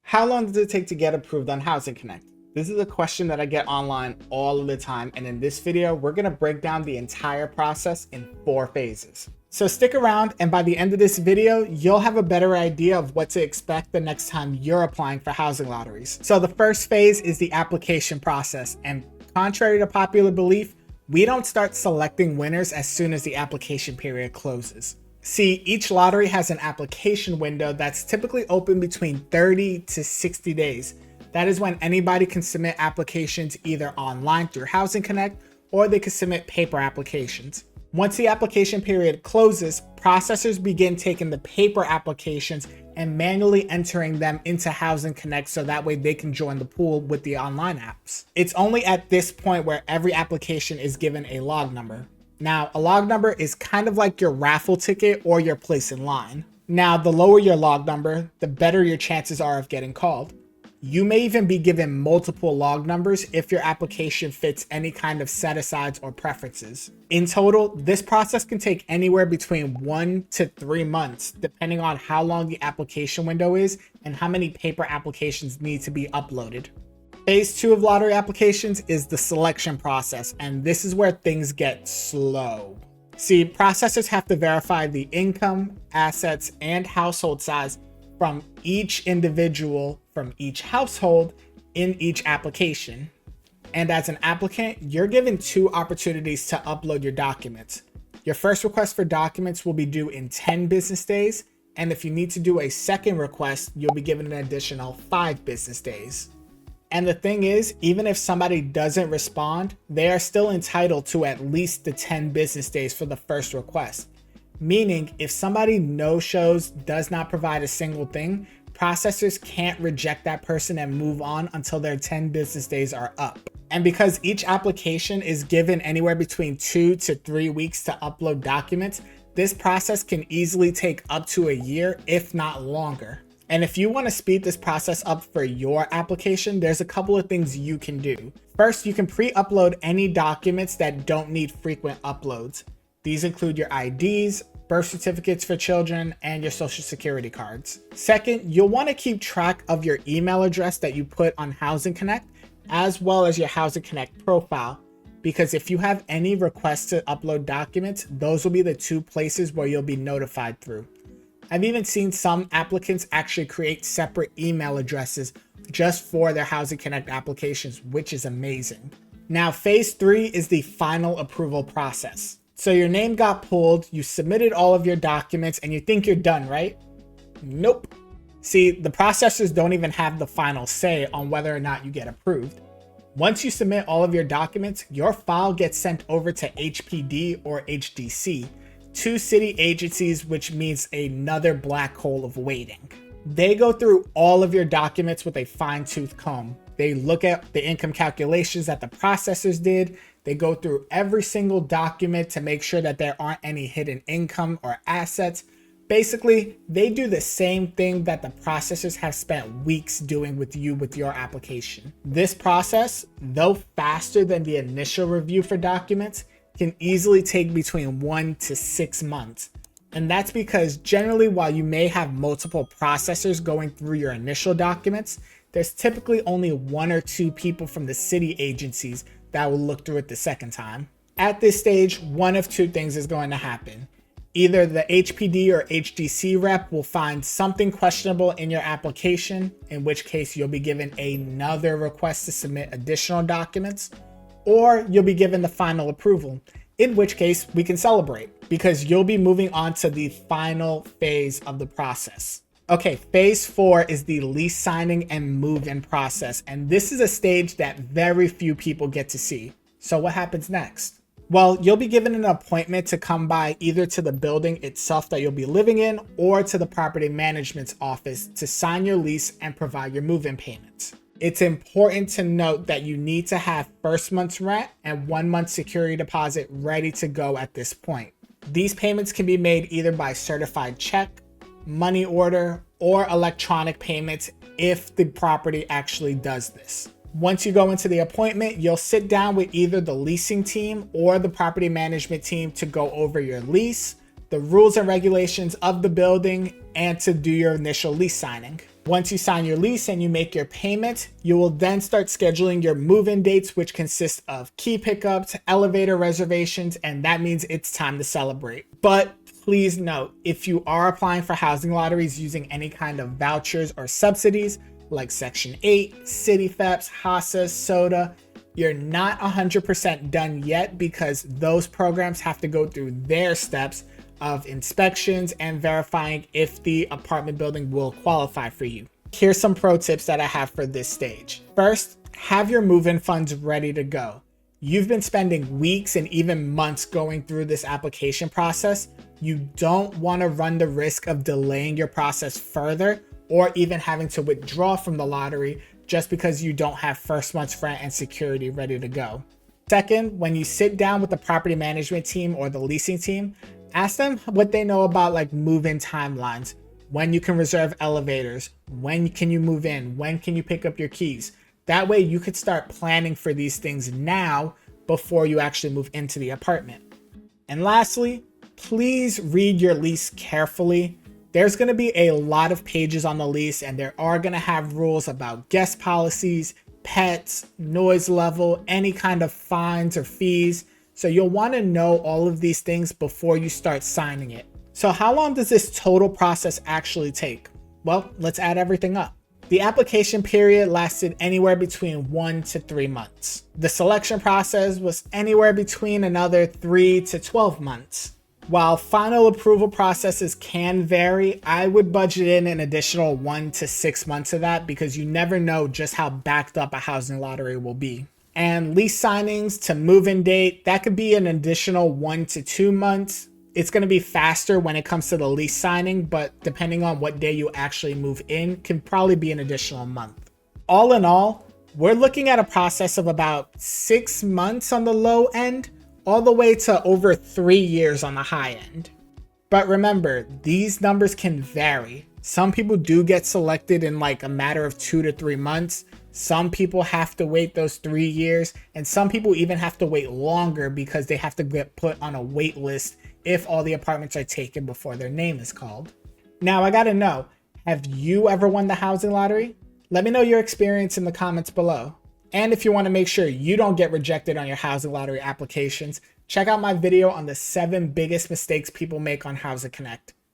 How long does it take to get approved on Housing Connect? This is a question that I get online all of the time, and in this video, we're gonna break down the entire process in 4 phases. So stick around, and by the end of this video, you'll have a better idea of what to expect the next time you're applying for housing lotteries. So the first phase is the application process, and contrary to popular belief, we don't start selecting winners as soon as the application period closes. See, each lottery has an application window that's typically open between 30 to 60 days. That is when anybody can submit applications either online through Housing Connect or they can submit paper applications. Once the application period closes, processors begin taking the paper applications and manually entering them into Housing Connect so that way they can join the pool with the online apps. It's only at this point where every application is given a log number. Now, a log number is kind of like your raffle ticket or your place in line. Now, the lower your log number, the better your chances are of getting called. You may even be given multiple log numbers if your application fits any kind of set-asides or preferences. In total, this process can take anywhere between 1 to 3 months, depending on how long the application window is and how many paper applications need to be uploaded. Phase 2 of lottery applications is the selection process, and this is where things get slow. See, processors have to verify the income, assets, and household size from each individual from each household in each application. And as an applicant, you're given 2 opportunities to upload your documents. Your first request for documents will be due in 10 business days, and if you need to do a second request, you'll be given an additional 5 business days. And the thing is, even if somebody doesn't respond, they are still entitled to at least the 10 business days for the first request. Meaning, if somebody no-shows, does not provide a single thing, processors can't reject that person and move on until their 10 business days are up. And because each application is given anywhere between 2 to 3 weeks to upload documents, this process can easily take up to a year, if not longer. And if you want to speed this process up for your application, there's a couple of things you can do. First, you can pre-upload any documents that don't need frequent uploads. These include your IDs, birth certificates for children, and your social security cards. Second, you'll want to keep track of your email address that you put on Housing Connect, as well as your Housing Connect profile, because if you have any requests to upload documents, those will be the 2 places where you'll be notified through. I've even seen some applicants actually create separate email addresses just for their Housing Connect applications, which is amazing. Now, phase 3 is the final approval process. So your name got pulled, you submitted all of your documents, and you think you're done, right? Nope. See, the processors don't even have the final say on whether or not you get approved. Once you submit all of your documents, your file gets sent over to HPD or HDC, 2 city agencies, which means another black hole of waiting. They go through all of your documents with a fine-tooth comb. They look at the income calculations that the processors did. They go through every single document to make sure that there aren't any hidden income or assets. Basically, they do the same thing that the processors have spent weeks doing with you with your application. This process, though faster than the initial review for documents, can easily take between 1 to 6 months. And that's because generally, while you may have multiple processors going through your initial documents, there's typically only 1 or 2 people from the city agencies that will look through it the second time. At this stage, one of 2 things is going to happen. Either the HPD or HDC rep will find something questionable in your application, in which case you'll be given another request to submit additional documents, or you'll be given the final approval, in which case we can celebrate because you'll be moving on to the final phase of the process. Okay, phase 4 is the lease signing and move-in process, and this is a stage that very few people get to see. So what happens next? Well, you'll be given an appointment to come by either to the building itself that you'll be living in or to the property management's office to sign your lease and provide your move-in payments. It's important to note that you need to have first month's rent and 1 month security deposit ready to go at this point. These payments can be made either by certified check, money order, or electronic payments if the property actually does this. Once you go into the appointment, you'll sit down with either the leasing team or the property management team to go over your lease, the rules and regulations of the building, and to do your initial lease signing. Once you sign your lease and you make your payment, you will then start scheduling your move-in dates, which consist of key pickups, elevator reservations, and that means it's time to celebrate. But please note, if you are applying for housing lotteries using any kind of vouchers or subsidies like Section 8, City FEPs, HASA, SODA, you're not 100% done yet because those programs have to go through their steps of inspections and verifying if the apartment building will qualify for you. Here's some pro tips that I have for this stage. First, have your move-in funds ready to go. You've been spending weeks and even months going through this application process. You don't want to run the risk of delaying your process further or even having to withdraw from the lottery just because you don't have first month's rent and security ready to go. Second, when you sit down with the property management team or the leasing team, ask them what they know about like move-in timelines, when you can reserve elevators, when can you move in, when can you pick up your keys. That way you could start planning for these things now before you actually move into the apartment. And lastly, please read your lease carefully. There's going to be a lot of pages on the lease and there are going to have rules about guest policies, pets, noise level, any kind of fines or fees. So you'll want to know all of these things before you start signing it. So how long does this total process actually take? Well, let's add everything up. The application period lasted anywhere between 1 to 3 months. The selection process was anywhere between another 3 to 12 months. While final approval processes can vary, I would budget in an additional 1 to 6 months of that because you never know just how backed up a housing lottery will be. And lease signings to move-in date, that could be an additional 1 to 2 months. It's going to be faster when it comes to the lease signing, but depending on what day you actually move in, can probably be an additional month. All in all, we're looking at a process of about 6 months on the low end, all the way to over 3 years on the high end. But remember, these numbers can vary. Some people do get selected in like a matter of 2 to 3 months. Some people have to wait those 3 years, and some people even have to wait longer because they have to get put on a wait list if all the apartments are taken before their name is called. Now, I gotta know, have you ever won the housing lottery? Let me know your experience in the comments below. And if you want to make sure you don't get rejected on your housing lottery applications, check out my video on the 7 biggest mistakes people make on Housing Connect.